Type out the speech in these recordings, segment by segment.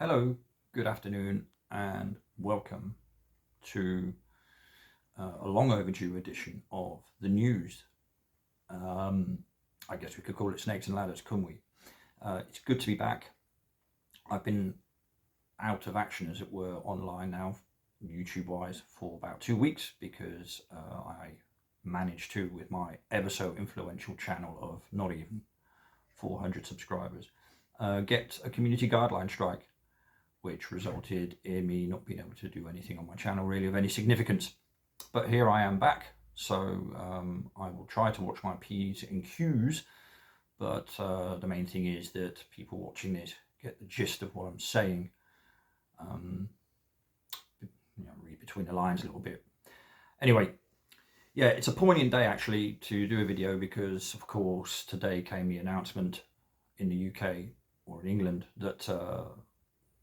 Hello, good afternoon, and welcome to a long overdue edition of the news. I guess we could call it Snakes and Ladders, couldn't we? It's good to be back. I've been out of action, as it were, online now, YouTube wise, for about 2 weeks because I managed to, with my ever so influential channel of not even 400 subscribers, get a community guideline strike, which resulted in me not being able to do anything on my channel really of any significance. But here I am back, so I will try to watch my P's and Q's, but the main thing is that people watching this get the gist of what I'm saying. Read between the lines a little bit. Anyway, yeah, it's a poignant day actually to do a video because, of course, today came the announcement in the UK or in England that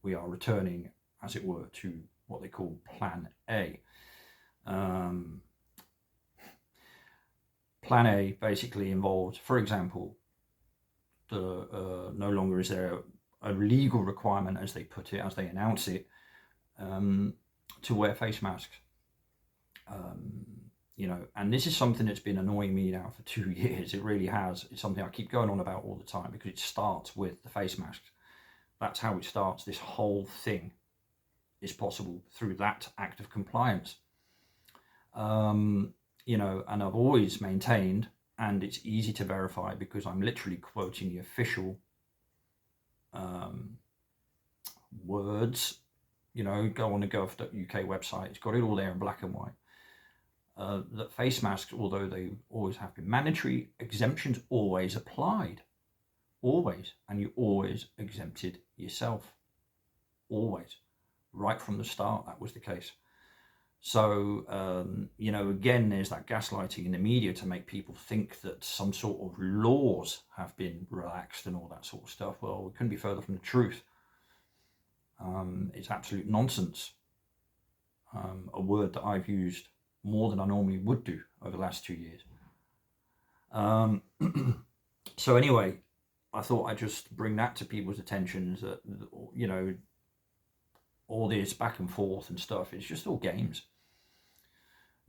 we are returning, as it were, to what they call Plan A. Plan A basically involves, for example, no longer is there a legal requirement, as they put it, as they announce it, to wear face masks. And this is something that's been annoying me now for 2 years. It really has. It's something I keep going on about all the time because it starts with the face masks. That's how it starts. This whole thing is possible through that act of compliance. And I've always maintained, and it's easy to verify because I'm literally quoting the official words. Go on the gov.uk website. It's got it all there in black and white. That face masks, although they always have been mandatory, exemptions always applied. Always. And you always exempted yourself. Always. Right from the start, that was the case. So, again, there's that gaslighting in the media to make people think that some sort of laws have been relaxed and all that sort of stuff. Well, we couldn't be further from the truth. It's absolute nonsense. A word that I've used more than I normally would do over the last 2 years. So anyway, I thought I'd just bring that to people's attentions that, all this back and forth and stuff, it's just all games.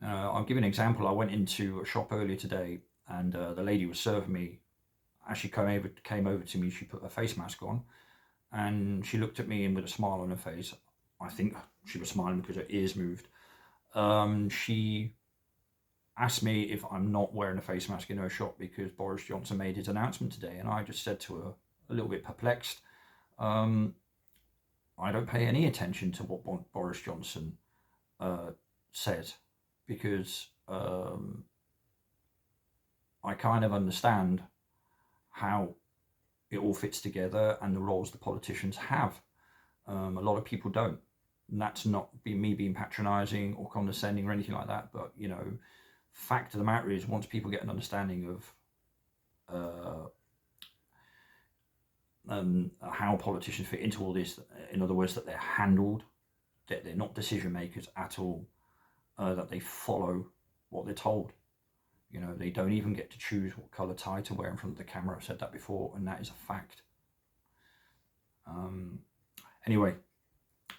I'll give an example. I went into a shop earlier today and the lady was serving me. As she came over to me, she put her face mask on and she looked at me and with a smile on her face, I think she was smiling because her ears moved. She asked me if I'm not wearing a face mask in her shop because Boris Johnson made his announcement today. And I just said to her, a little bit perplexed, I don't pay any attention to what Boris Johnson said because I kind of understand how it all fits together and the roles the politicians have. A lot of people don't. And that's not me being patronizing or condescending or anything like that. But, fact of the matter is, once people get an understanding of how politicians fit into all this, in other words, that they're handled, that they're not decision makers at all, that they follow what they're told. They don't even get to choose what colour tie to wear in front of the camera. I've said that before, and that is a fact. Anyway,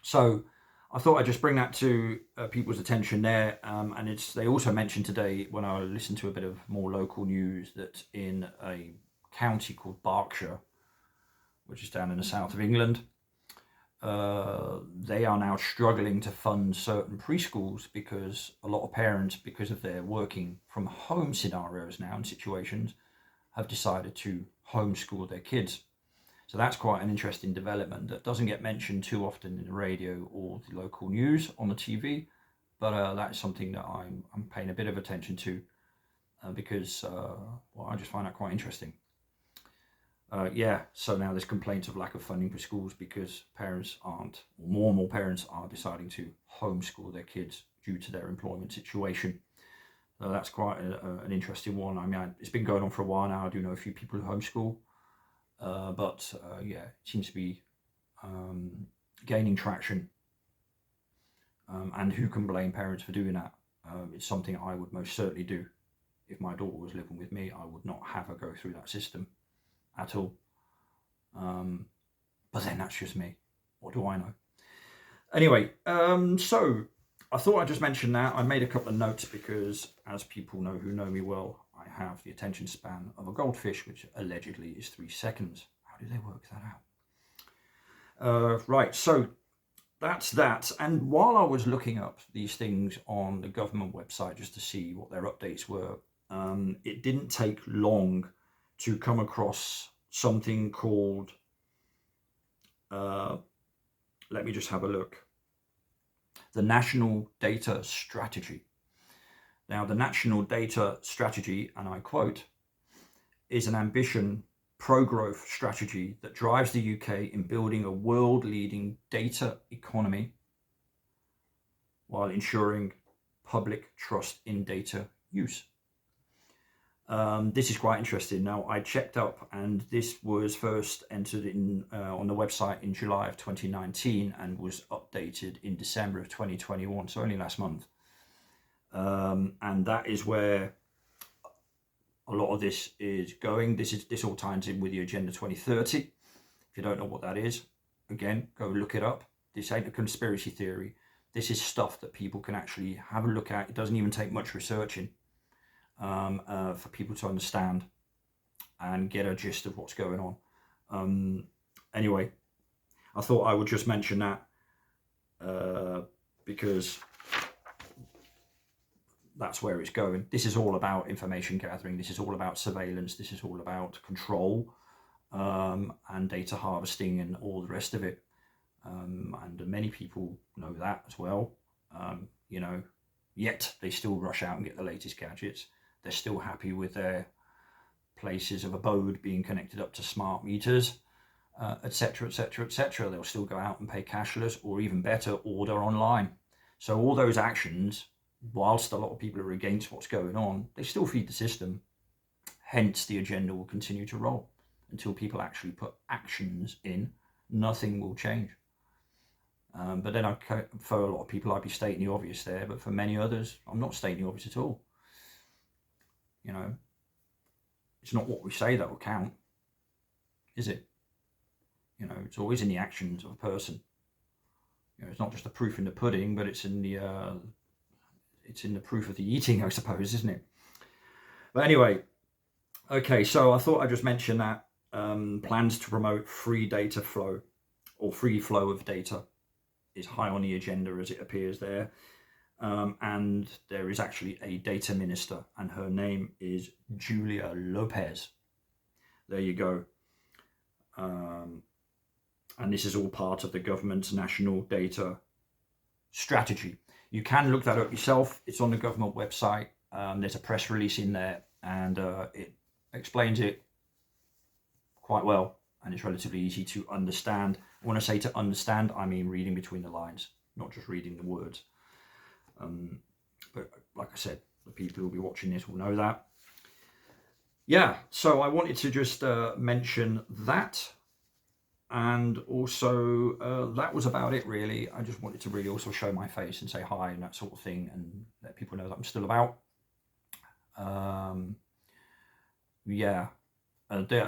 so I thought I'd just bring that to people's attention there. And they also mentioned today, when I listened to a bit of more local news, that in a county called Berkshire, which is down in the south of England, they are now struggling to fund certain preschools because a lot of parents, because of their working from home scenarios now and situations, have decided to homeschool their kids. So that's quite an interesting development that doesn't get mentioned too often in the radio or the local news on the TV, but that's something that I'm paying a bit of attention to because I just find that quite interesting. So now there's complaints of lack of funding for schools because parents aren't, or more and more parents are deciding to homeschool their kids due to their employment situation. That's quite an interesting one. I mean, it's been going on for a while now. I do know a few people who homeschool, but it seems to be gaining traction. And who can blame parents for doing that? It's something I would most certainly do. If my daughter was living with me, I would not have her go through that system at all. But then that's just me. What do I know? Anyway, so I thought I'd just mention that. I made a couple of notes because, as people know who know me well, I have the attention span of a goldfish, which allegedly is 3 seconds. How do they work that out? Right, so that's that. And while I was looking up these things on the government website just to see what their updates were, it didn't take long to come across something called, let me just have a look, the National Data Strategy. Now, the National Data Strategy, and I quote, is an ambition pro-growth strategy that drives the UK in building a world-leading data economy while ensuring public trust in data use. This is quite interesting. Now, I checked up, and this was first entered in on the website in July of 2019 and was updated in December of 2021, so only last month. And that is where a lot of this is going. This all ties in with the Agenda 2030. If you don't know what that is, again, go look it up. This ain't a conspiracy theory. This is stuff that people can actually have a look at. It doesn't even take much researching for people to understand and get a gist of what's going on. Anyway, I thought I would just mention that because that's where it's going. This is all about information gathering. This is all about surveillance. This is all about control and data harvesting and all the rest of it. And many people know that as well. You know, yet they still rush out and get the latest gadgets. They're still happy with their places of abode being connected up to smart meters, etc., etc., etc. They'll still go out and pay cashless, or even better, order online. So all those actions, whilst a lot of people are against what's going on, they still feed the system. Hence, the agenda will continue to roll until people actually put actions in. Nothing will change. But then for a lot of people, I'd be stating the obvious there, but for many others, I'm not stating the obvious at all. You know, it's not what we say that will count, is it? You know, it's always in the actions of a person. You know, it's not just the proof in the pudding, but it's in the proof of the eating, I suppose, isn't it? But anyway, okay, so I thought I'd just mention that plans to promote free data flow or free flow of data is high on the agenda, as it appears there. And there is actually a data minister, and her name is Julia Lopez. There you go. And this is all part of the government's national data strategy. You can look that up yourself. It's on the government website. There's a press release in there, and it explains it quite well, and it's relatively easy to understand. When I say to understand, I mean reading between the lines, not just reading the words. But like I said, the people who will be watching this will know that. Yeah, so I wanted to just mention that. And also, that was about it, really. I just wanted to really also show my face and say hi and that sort of thing, and let people know that I'm still about. Yeah.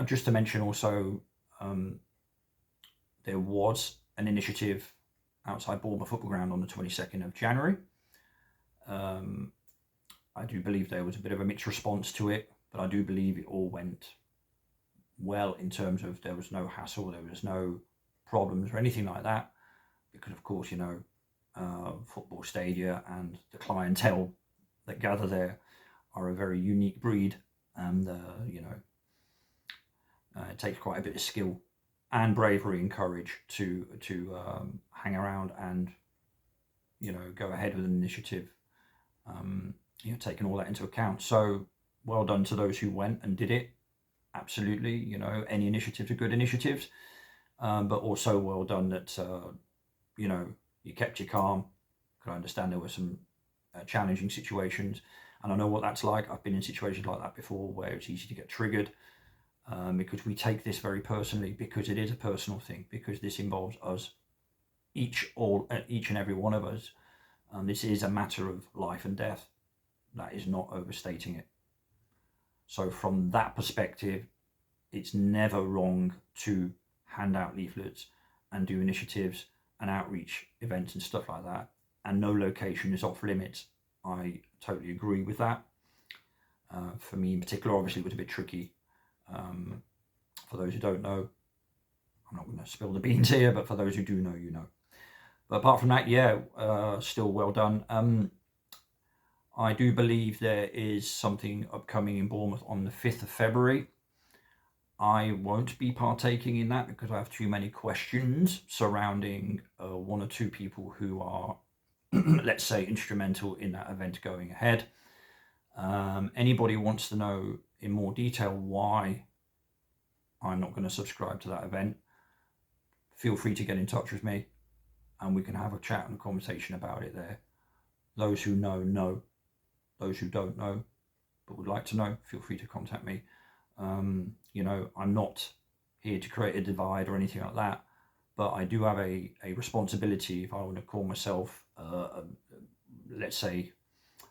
Just to mention also, there was an initiative outside Bournemouth Football Ground on the 22nd of January. I do believe there was a bit of a mixed response to it, but I do believe it all went well in terms of there was no hassle, there was no problems or anything like that, because of course, you know, football stadia and the clientele that gather there are a very unique breed, and you know, it takes quite a bit of skill and bravery and courage to hang around and, you know, go ahead with an initiative, you know, taking all that into account. So well done to those who went and did it. Absolutely, you know, any initiatives are good initiatives, but also well done that you know, you kept your calm. I understand there were some challenging situations, and I know what that's like. I've been in situations like that before where it's easy to get triggered, because we take this very personally, because it is a personal thing, because this involves us, each and every one of us. This is a matter of life and death. That is not overstating it. So from that perspective, it's never wrong to hand out leaflets and do initiatives and outreach events and stuff like that, and no location is off limits. I totally agree with that. For me in particular, obviously it was a bit tricky. For those who don't know, I'm not going to spill the beans here, but for those who do know, you know. But apart from that, yeah, still well done. I do believe there is something upcoming in Bournemouth on the 5th of February. I won't be partaking in that because I have too many questions surrounding one or two people who are, let's say, instrumental in that event going ahead. Anybody who wants to know in more detail why I'm not going to subscribe to that event, feel free to get in touch with me and we can have a chat and a conversation about it there. Those who know, know. Those who don't know but would like to know, feel free to contact me. You know, I'm not here to create a divide or anything like that, but I do have a responsibility if I want to call myself, let's say,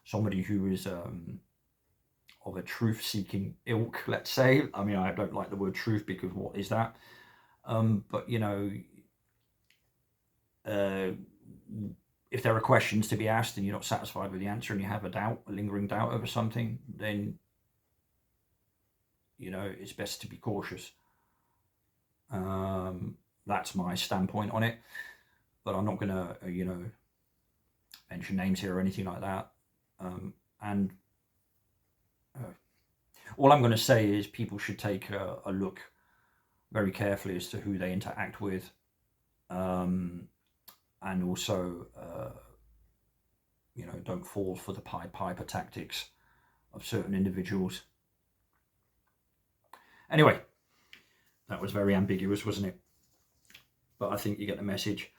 somebody who is of a truth-seeking ilk, let's say. I mean, I don't like the word truth because what is that? But, you know, if there are questions to be asked and you're not satisfied with the answer and you have a doubt, a lingering doubt over something, then, you know, it's best to be cautious. That's my standpoint on it. But I'm not going to, you know, mention names here or anything like that. All I'm going to say is people should take a look very carefully as to who they interact with. And also, you know, don't fall for the Pied Piper tactics of certain individuals. Anyway, that was very ambiguous, wasn't it? But I think you get the message.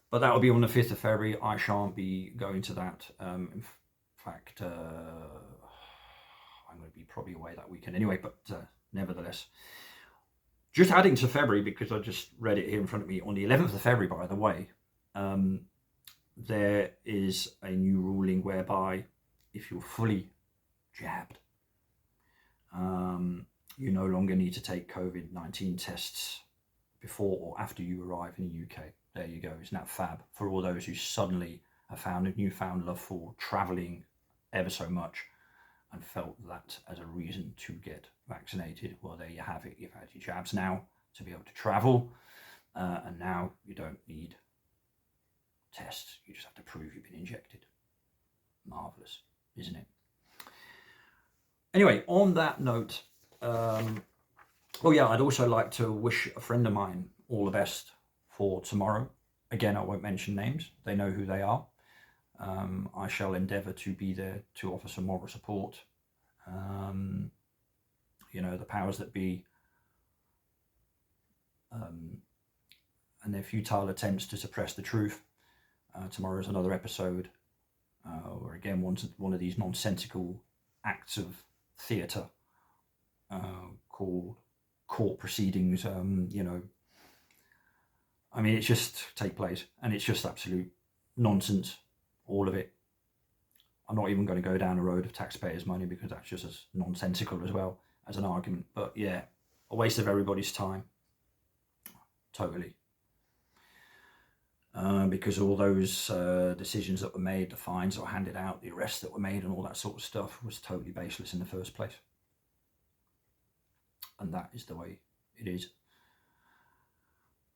But that will be on the 5th of February. I shan't be going to that. In fact, I'm going to be probably away that weekend anyway, but nevertheless. Just adding to February, because I just read it here in front of me, on the 11th of February, by the way, there is a new ruling whereby if you're fully jabbed, you no longer need to take COVID-19 tests before or after you arrive in the UK. There you go. Isn't that fab? For all those who suddenly have found a newfound love for travelling ever so much and felt that as a reason to get vaccinated. Well, there you have it. You've had your jabs now to be able to travel. And now you don't need tests. You just have to prove you've been injected. Marvellous, isn't it? Anyway, on that note, oh yeah, I'd also like to wish a friend of mine all the best for tomorrow. Again, I won't mention names. They know who they are. I shall endeavour to be there to offer some moral support. You know, the powers that be and their futile attempts to suppress the truth. Tomorrow is another episode where again one of these nonsensical acts of theatre called court proceedings. You know, I mean, it's just take place and it's just absolute nonsense, all of it. I'm not even going to go down a road of taxpayers' money because that's just as nonsensical as well as an argument. But yeah, a waste of everybody's time. Totally. Because all those decisions that were made, the fines that were handed out, the arrests that were made and all that sort of stuff was totally baseless in the first place. And that is the way it is.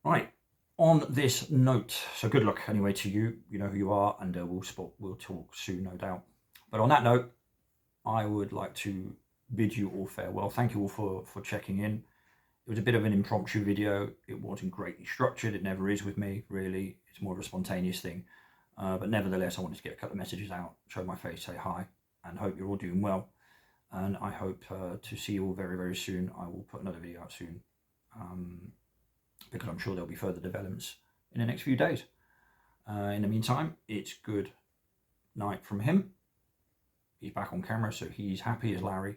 Right, on this note, so good luck anyway to you. You know who you are, and we'll talk soon, no doubt. But on that note, I would like to bid you all farewell. Thank you all for checking in. It was a bit of an impromptu video. It wasn't greatly structured. It never is with me, really. It's more of a spontaneous thing. But nevertheless, I wanted to get a couple of messages out, show my face, say hi, and hope you're all doing well. And I hope to see you all very, very soon. I will put another video out soon because I'm sure there'll be further developments in the next few days. In the meantime, it's good night from him. He's back on camera, so he's happy as Larry.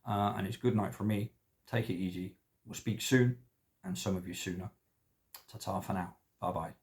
And it's good night from me. Take it easy. We'll speak soon, and some of you sooner. Ta-ta for now. Bye-bye.